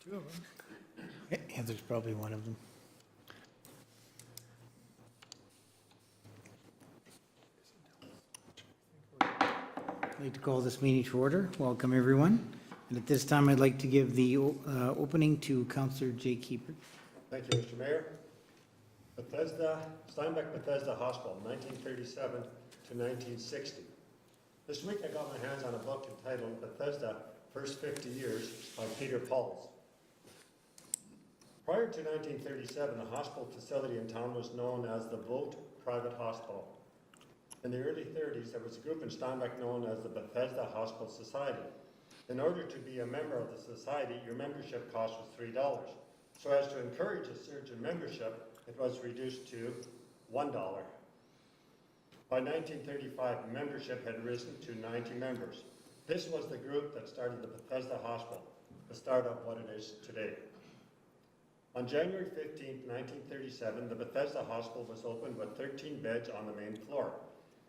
Two of them. Heather's probably one of them. I'd like to call this meeting to order. Welcome, everyone. And at this time, I'd like to give the opening to Councillor Jake Hiebert. Thank you, Mr. Mayor. Steinbach Bethesda Hospital, 1937 to 1960. This week I got my hands on a book entitled Bethesda, First 50 Years by Peter Pauls. Prior to 1937, the hospital facility in town was known as the Vogt Private Hospital. In the early 30s, there was a group in Steinbach known as the Bethesda Hospital Society. In order to be a member of the society, your membership cost was $3. So as to encourage a surge in membership, it was reduced to $1. By 1935, membership had risen to 90 members. This was the group that started the Bethesda Hospital, the start of what it is today. On January 15, 1937, the Bethesda Hospital was opened with 13 beds on the main floor.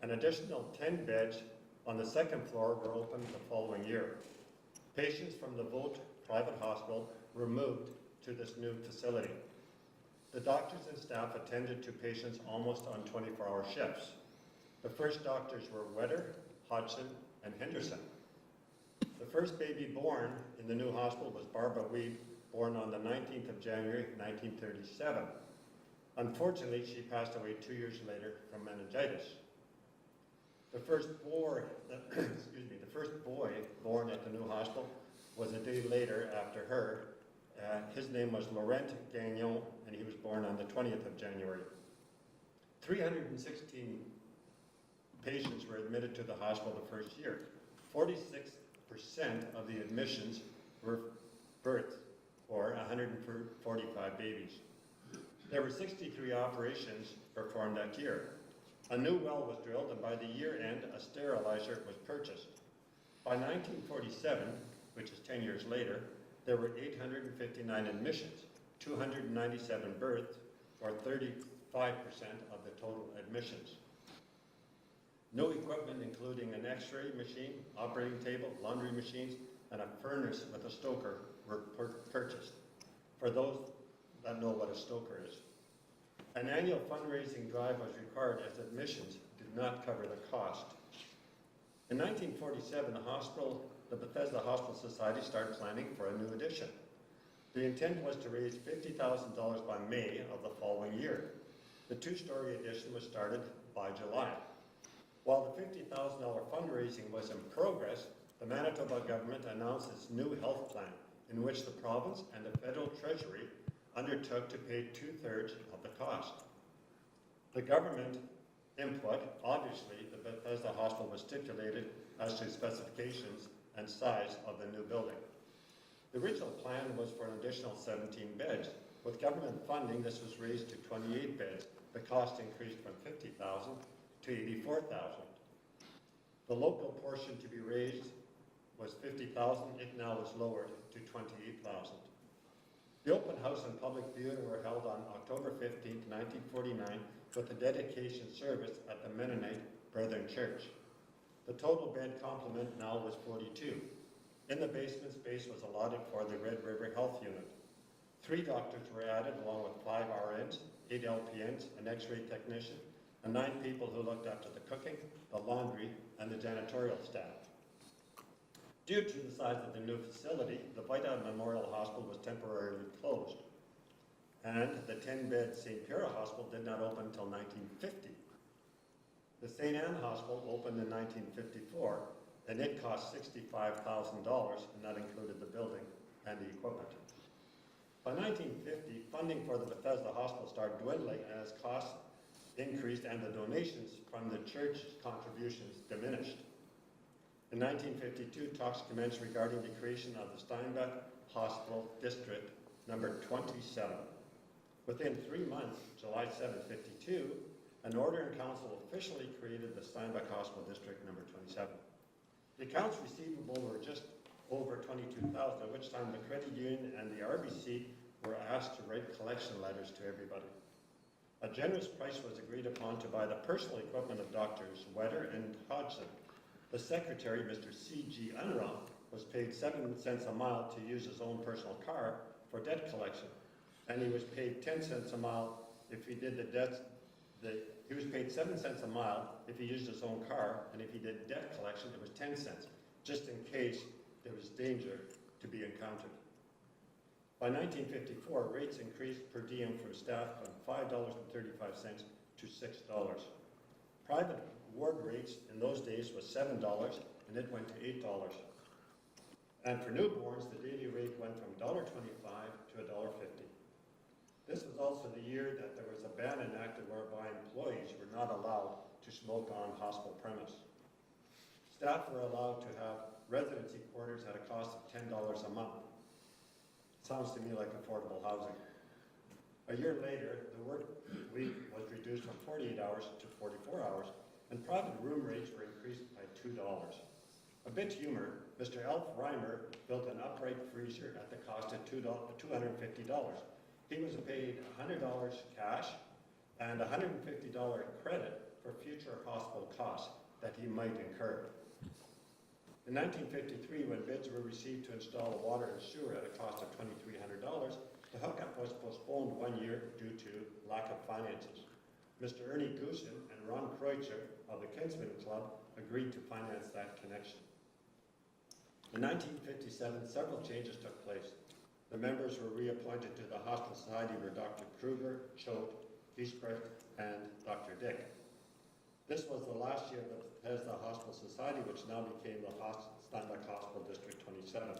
An additional 10 beds on the second floor were opened the following year. Patients from the Vogt Private Hospital were moved to this new facility. The doctors and staff attended to patients almost on 24-hour shifts. The first doctors were Wetter, Hodgson, and Henderson. The first baby born in the new hospital was Barbara Weed, born on the 19th of January, 1937. Unfortunately, she passed away 2 years later from meningitis. The first boy born at the new hospital was a day later after her. His name was Laurent Gagnon, and he was born on the 20th of January. 316 patients were admitted to the hospital the first year. 46% of the admissions were births, or 145 babies. There were 63 operations performed that year. A new well was drilled, and by the year end, a sterilizer was purchased. By 1947, which is 10 years later, there were 859 admissions, 297 births, or 35% of the total admissions. New equipment, including an X-ray machine, operating table, laundry machines, and a furnace with a stoker, were purchased. For those that know what a stoker is. An annual fundraising drive was required as admissions did not cover the cost. In 1947, the Bethesda Hospital Society started planning for a new addition. The intent was to raise $50,000 by May of the following year. The two-story addition was started by July. While the $50,000 fundraising was in progress, the Manitoba government announced its new health plan, in which the province and the federal treasury undertook to pay 2/3 of the cost. The government input, obviously, the Bethesda Hospital was stipulated as to specifications and size of the new building. The original plan was for an additional 17 beds. With government funding, this was raised to 28 beds. The cost increased from $50,000 to $84,000. The local portion to be raised was $50,000. It now is lowered to $28,000. The open house and public viewing were held on October 15, 1949, with a dedication service at the Mennonite Brethren Church. The total bed complement now was 42. In the basement, space was allotted for the Red River Health Unit. 3 doctors were added, along with 5 RNs, 8 LPNs, an X-ray technician, and 9 people who looked after the cooking, the laundry, and the janitorial staff. Due to the size of the new facility, the Vita Memorial Hospital was temporarily closed, and the 10-bed St. Pierre Hospital did not open until 1950. The St. Anne Hospital opened in 1954, and it cost $65,000, and that included the building and the equipment. By 1950, funding for the Bethesda Hospital started dwindling as costs increased and the donations from the church's contributions diminished. In 1952, talks commenced regarding the creation of the Steinbach Hospital District number 27. Within 3 months, July 7, 52, an order in council officially created the Steinbach Hospital District number 27. The accounts receivable were just over $22,000, at which time the credit union and the RBC were asked to write collection letters to everybody. A generous price was agreed upon to buy the personal equipment of doctors Wetter and Hodgson. The secretary, Mr. C.G. Unruh, was paid 7 cents a mile to use his own personal car for debt collection. And he was paid 10 cents a mile if he did he was paid 7 cents a mile if he used his own car, and if he did debt collection, it was 10 cents, just in case there was danger to be encountered. By 1954, rates increased per diem from staff from $5.35 to $6. Private ward rates in those days was $7, and it went to $8. And for newborns, the daily rate went from $1.25 to $1.50. This was also the year that there was a ban enacted whereby employees were not allowed to smoke on hospital premise. Staff were allowed to have residency quarters at a cost of $10 a month. Sounds to me like affordable housing. A year later, the work week was reduced from 48 hours to 44 hours, and private room rates were increased by $2. A bit of humor, Mr. Elf Reimer built an upright freezer at the cost of $250. He was paid $100 cash and $150 credit for future hospital costs that he might incur. In 1953, when bids were received to install water and sewer at a cost of $2,300, the hookup was postponed 1 year due to lack of finances. Mr. Ernie Goosen and Ron Kreutzer of the Kinsman Club agreed to finance that connection. In 1957, several changes took place. The members were reappointed to the Hospital Society were Dr. Kruger, Choate, Hiebert, and Dr. Dick. This was the last year of the Bethesda Hospital Society, which now became the Steinbach Hospital District 27.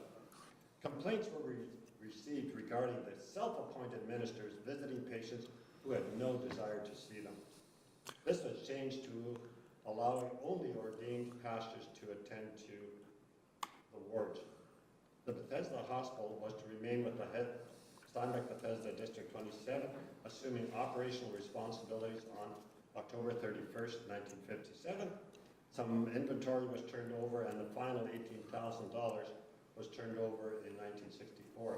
Complaints were received regarding the self-appointed ministers visiting patients who had no desire to see them. This was changed to allowing only ordained pastors to attend to the wards. The Bethesda Hospital was to remain with the Steinbach Bethesda District 27, assuming operational responsibilities on October 31st, 1957. Some inventory was turned over, and the final $18,000 was turned over in 1964.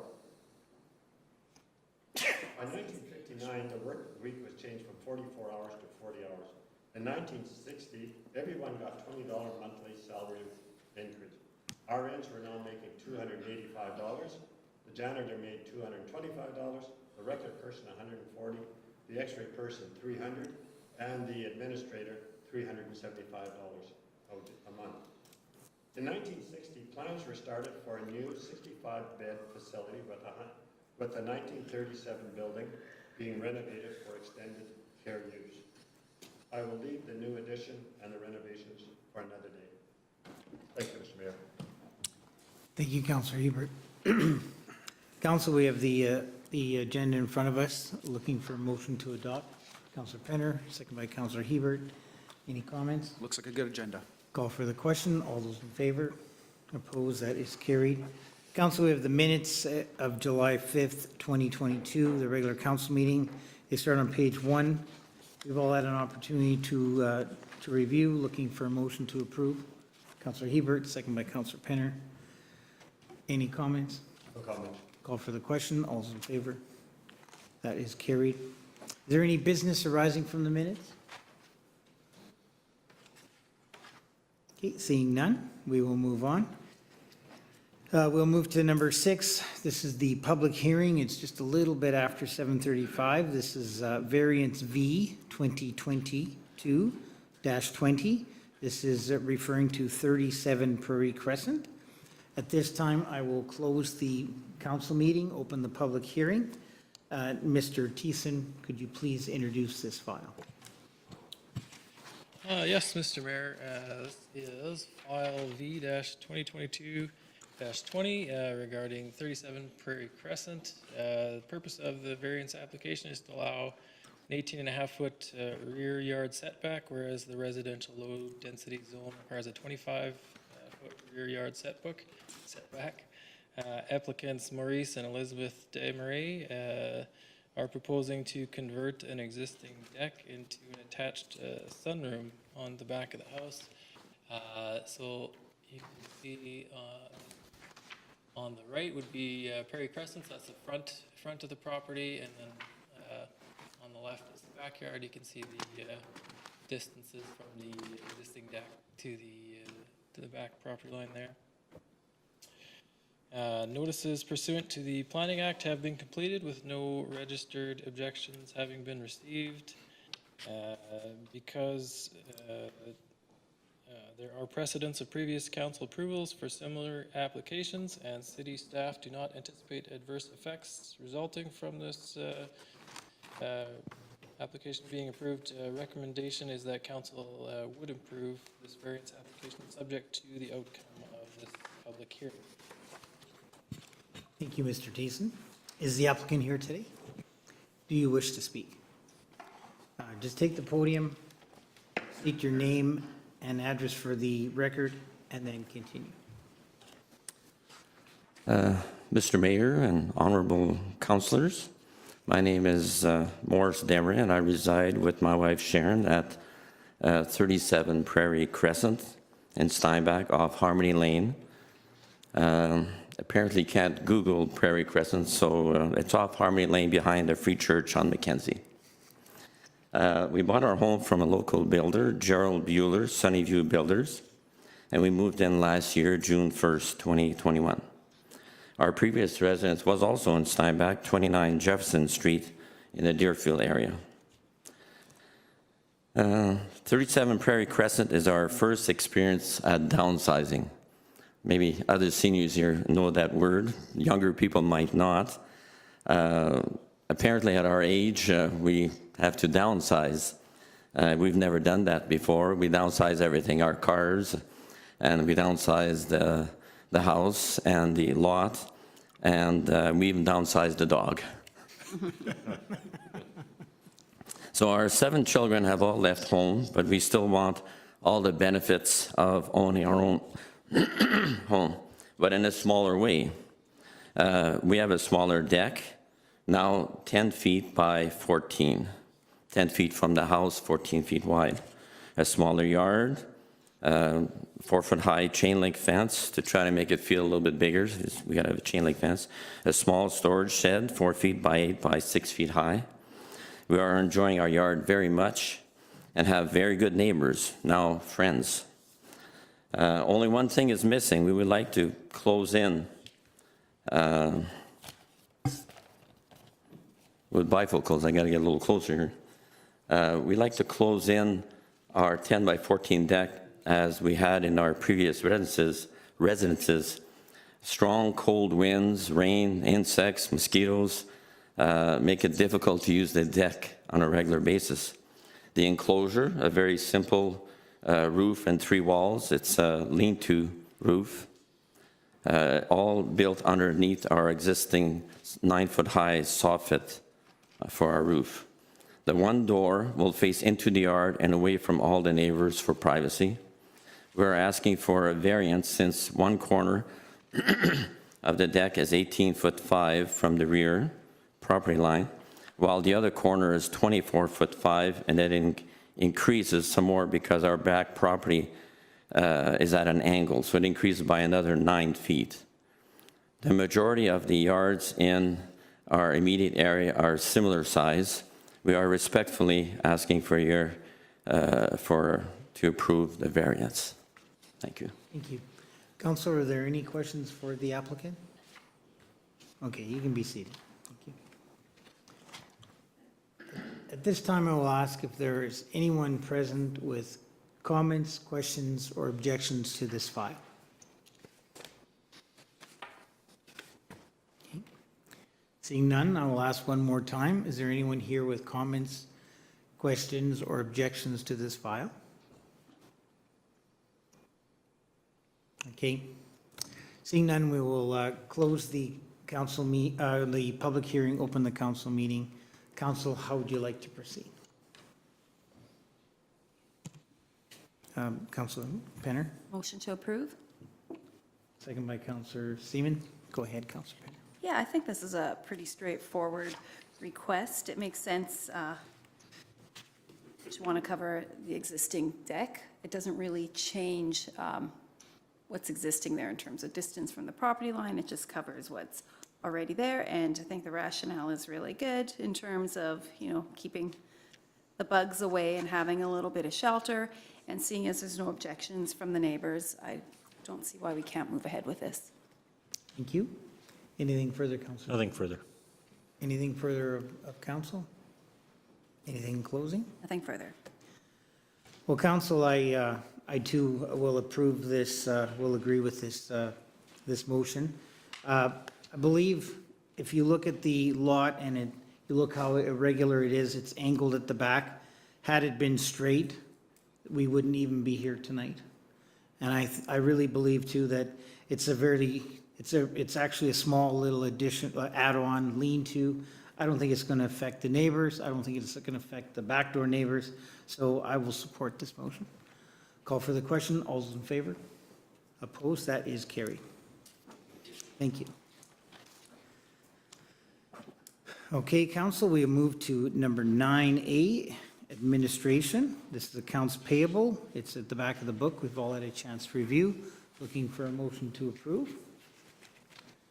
By 1959, the work week was changed from 44 hours to 40 hours. In 1960, everyone got $20 monthly salary increase. RNs were now making $285. The janitor made $225. The record person $140. The X-ray person $300, and the administrator $375 a month. In 1960, plans were started for a new 65-bed facility with the 1937 building being renovated for extended care use. I will leave the new addition and the renovations for another day. Thank you, Mr. Mayor. Thank you, Councillor Hiebert. Council, we have the agenda in front of us, looking for a motion to adopt. Councillor Penner, second by Councillor Hiebert. Any comments? Looks like a good agenda. Call for the question. All those in favor? Opposed? That is carried. Council, we have the minutes of July 5th, 2022, the regular council meeting. They start on page 1. We've all had an opportunity to review. Looking for a motion to approve. Councillor Hiebert, second by Councillor Penner. Any comments? No comment. Call for the question. All those in favor? That is carried. Is there any business arising from the minutes? Okay, seeing none, we will move on. We'll move to number 6. This is the public hearing. It's just a little bit after 7:35. This is Variance V-2022-20. This is referring to 37 Prairie Crescent. At this time, I will close the council meeting, open the public hearing. Mr. Thiessen, could you please introduce this file? Yes, Mr. Mayor, this is file V-2022-20 regarding 37 Prairie Crescent. The purpose of the variance application is to allow an 18.5-foot rear yard setback, whereas the residential low density zone requires a 25-foot rear yard setback. Applicants Maurice and Elizabeth Desmarais are proposing to convert an existing deck into an attached sunroom on the back of the house. So you can see on the right would be Prairie Crescent, so that's the front of the property, and then on the left is the backyard. You can see the distances from the existing deck to the back property line there. Notices pursuant to the Planning Act have been completed with no registered objections having been received. Because there are precedents of previous council approvals for similar applications, and city staff do not anticipate adverse effects resulting from this application being approved. Recommendation is that council would approve this variance application subject to the outcome of this public hearing. Thank you, Mr. Thiessen. Is the applicant here today? Do you wish to speak? Just take the podium, state your name and address for the record, and then continue. Mr. Mayor and honorable councillors, my name is Morris Demery, and I reside with my wife Sharon at 37 Prairie Crescent in Steinbach off Harmony Lane. Apparently can't Google Prairie Crescent, so it's off Harmony Lane behind the Free Church on Mackenzie. We bought our home from a local builder, Gerald Bueller, Sunnyview Builders, and we moved in last year, June 1st, 2021. Our previous residence was also in Steinbach, 29 Jefferson Street in the Deerfield area. 37 Prairie Crescent is our first experience at downsizing. Maybe other seniors here know that word, younger people might not. Apparently at our age, we have to downsize. We've never done that before. We downsize everything, our cars, and we downsize the house and the lot, and we even downsized the dog. So our 7 children have all left home, but we still want all the benefits of owning our own home, but in a smaller way. We have a smaller deck, now 10 feet by 14. 10 feet from the house, 14 feet wide. A smaller yard, 4-foot-high chain-link fence to try to make it feel a little bit bigger. We gotta have a chain-link fence. A small storage shed, 4 feet by 8 by 6 feet high. We are enjoying our yard very much and have very good neighbors, now friends. Only one thing is missing. We would like to close in with bifocals. I got to get a little closer here. We'd like to close in our 10 by 14 deck as we had in our previous residences. Strong cold winds, rain, insects, mosquitoes make it difficult to use the deck on a regular basis. The enclosure, a very simple roof and 3 walls. It's a lean-to roof, all built underneath our existing 9-foot-high soffit for our roof. The one door will face into the yard and away from all the neighbors for privacy. We're asking for a variance since one corner of the deck is 18'5" from the rear property line, while the other corner is 24'5", and it increases some more because our back property is at an angle, so it increases by another 9 feet. The majority of the yards in our immediate area are similar size. We are respectfully asking for to approve the variance. Thank you. Thank you. Councillor, are there any questions for the applicant? Okay, you can be seated. Thank you. At this time, I will ask if there is anyone present with comments, questions, or objections to this file. Okay. Seeing none, I will ask one more time. Is there anyone here with comments, questions, or objections to this file? Okay. Seeing none, we will close the the public hearing, open the council meeting. Council, how would you like to proceed? Councillor Penner? Motion to approve? Second by Councillor Seaman. Go ahead, Councillor Penner. Yeah, I think this is a pretty straightforward request. It makes sense to want to cover the existing deck. It doesn't really change what's existing there in terms of distance from the property line. It just covers what's already there, and I think the rationale is really good in terms of, keeping the bugs away and having a little bit of shelter. And seeing as there's no objections from the neighbors, I don't see why we can't move ahead with this. Thank you. Anything further, Councillor? Nothing further. Anything further of council? Anything in closing? Nothing further. Well, council, I too will approve this, will agree with this motion. I believe if you look at the lot and you look how irregular it is, it's angled at the back. Had it been straight, we wouldn't even be here tonight. And I really believe too that it's it's actually a small little addition, add-on lean-to. I don't think it's going to affect the neighbors. I don't think it's going to affect the backdoor neighbors. So I will support this motion. Call for the question. All those in favor? Opposed? That is carried. Thank you. Okay, council, we move to number 9A, administration. This is accounts payable. It's at the back of the book. We've all had a chance to review. Looking for a motion to approve.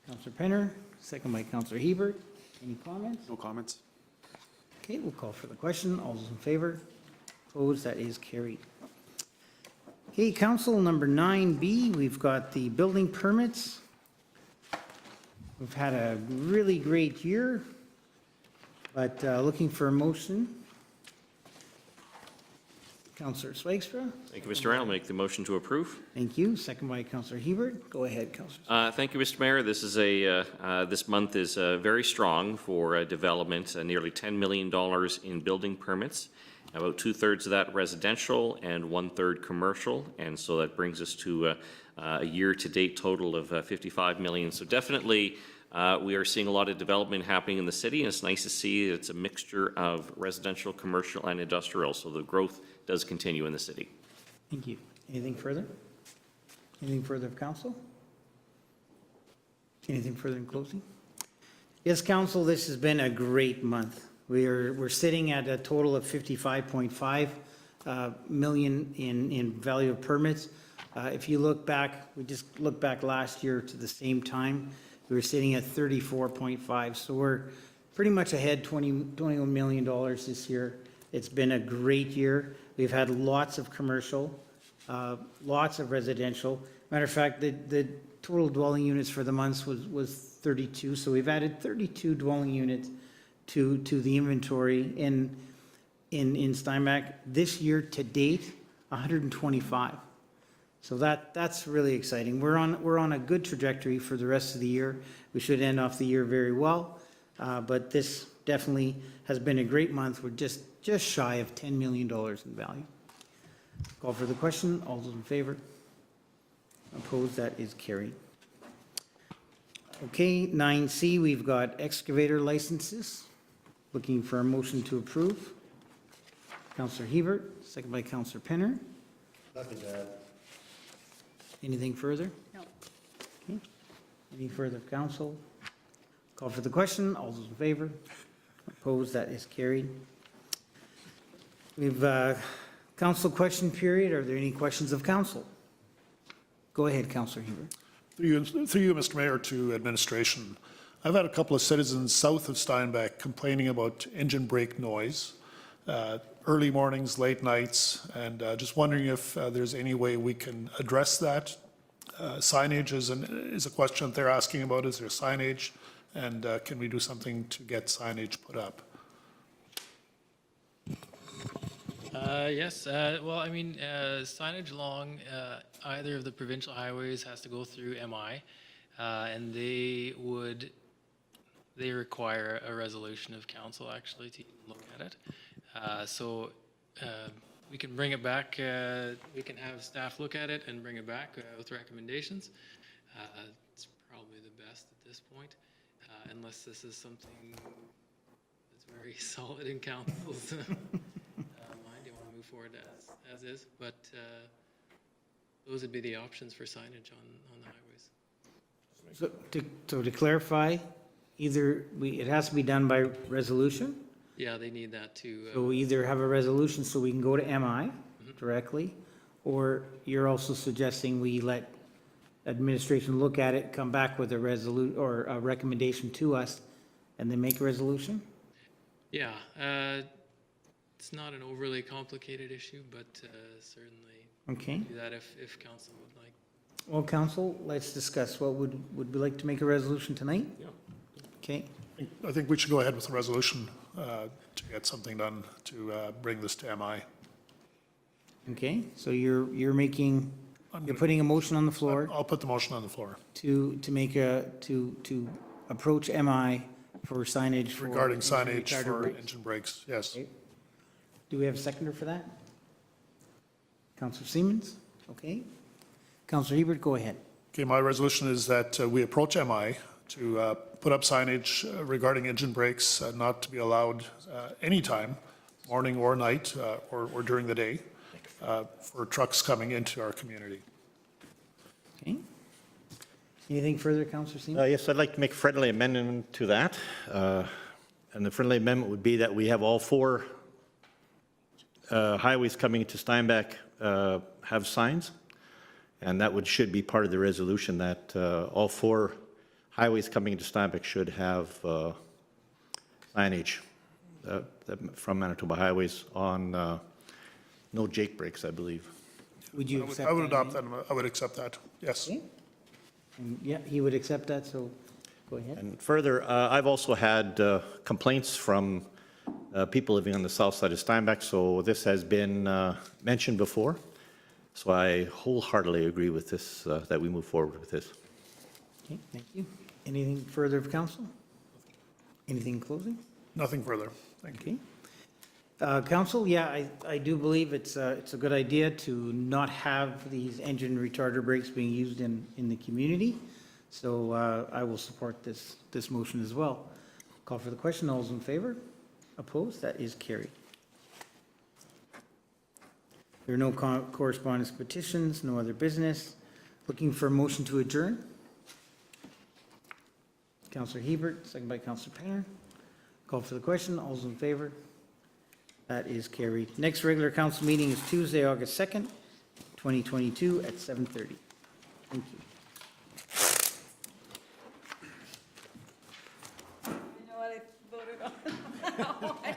Councillor Penner, second by Councillor Hiebert. Any comments? No comments. Okay, we'll call for the question. All those in favor? Opposed? That is carried. Okay, council, number 9B, we've got the building permits. We've had a really great year, but looking for a motion. Councillor Swagstra. Thank you, Mr. Mayor. I'll make the motion to approve. Thank you. Second by Councillor Hiebert. Go ahead, Councillor. Thank you, Mr. Mayor. This is this month is very strong for development, nearly $10 million in building permits. About 2/3 of that residential and 1/3 commercial. And so that brings us to a year-to-date total of $55 million. So definitely we are seeing a lot of development happening in the city, and it's nice to see it's a mixture of residential, commercial, and industrial. So the growth does continue in the city. Thank you. Anything further? Anything further of council? Anything further in closing? Yes, council, this has been a great month. We're sitting at a total of 55.5 million in value of permits. If you look back, we just look back last year to the same time, we were sitting at 34.5. So we're pretty much ahead $21 million this year. It's been a great year. We've had lots of commercial, lots of residential. Matter of fact, the total dwelling units for the months was 32. So we've added 32 dwelling units to the inventory in Steinbach. This year to date, 125. So that's really exciting. We're on a good trajectory for the rest of the year. We should end off the year very well. But this definitely has been a great month. We're just shy of $10 million in value. Call for the question. All those in favor? Opposed? That is carried. Okay, 9C, we've got excavator licenses. Looking for a motion to approve. Councillor Hiebert, second by Councillor Penner. Nothing to add. Anything further? No. Okay. Any further of council? Call for the question. All those in favor? Opposed? That is carried. We've council question period. Are there any questions of council? Go ahead, Councillor Hiebert. Through you, Mr. Mayor, to administration. I've had a couple of citizens south of Steinbach complaining about engine brake noise, early mornings, late nights, and just wondering if there's any way we can address that. Signage is a question that they're asking about. Is there signage? And can we do something to get signage put up? Yes, well, I mean, signage along either of the provincial highways has to go through MI, and they require a resolution of council actually to look at it. So we can bring it back, we can have staff look at it and bring it back with recommendations. It's probably the best at this point, unless this is something that's very solid in council's mind. You want to move forward as is, but those would be the options for signage on the highways. So to clarify, either it has to be done by resolution. Yeah, they need that to. So we either have a resolution so we can go to MI directly, or you're also suggesting we let administration look at it, come back with a or a recommendation to us, and then make a resolution? Yeah, it's not an overly complicated issue, but certainly Okay. do that if council would like. Well, council, let's discuss. What would we like to make a resolution tonight? Yeah. Okay, I think we should go ahead with the resolution to get something done to bring this to MI. okay, so you're putting a motion on the floor I'll put the motion on the floor to approach MI for signage for. regarding engine signage retarder for brakes. engine brakes, yes. Okay. Do we have a seconder for that? Councillor Siemens, okay. Councillor Hiebert, go ahead. Okay, my resolution is that we approach MI to put up signage regarding engine brakes not to be allowed anytime, morning or night, or during the day, for trucks coming into our community. Okay. Anything further, Councillor Siemens? Yes, I'd like to make a friendly amendment to that. And the friendly amendment would be that we have all 4 highways coming into Steinbach have signs. And that should be part of the resolution, that all 4 highways coming into Steinbach should have signage from Manitoba Highways on no Jake brakes, I believe. Would you accept that? I would adopt that, I would accept that, yes. Okay. And yeah, he would accept that, so go ahead. And further, I've also had complaints from people living on the south side of Steinbach, so this has been mentioned before. So I wholeheartedly agree with this, that we move forward with this. Okay, thank you. Anything further of council? Anything in closing? Nothing further, thank you. Okay. Council, yeah, I do believe it's a good idea to not have these engine retarder brakes being used in the community. So I will support this motion as well. Call for the question. All those in favor? Opposed? That is carried. There are no correspondence petitions, no other business. Looking for a motion to adjourn? Councillor Hiebert, second by Councillor Painter. Call for the question. All those in favor? That is carried. Next regular council meeting is Tuesday, August 2nd, 2022 at 7:30. Thank you. You know what I voted on?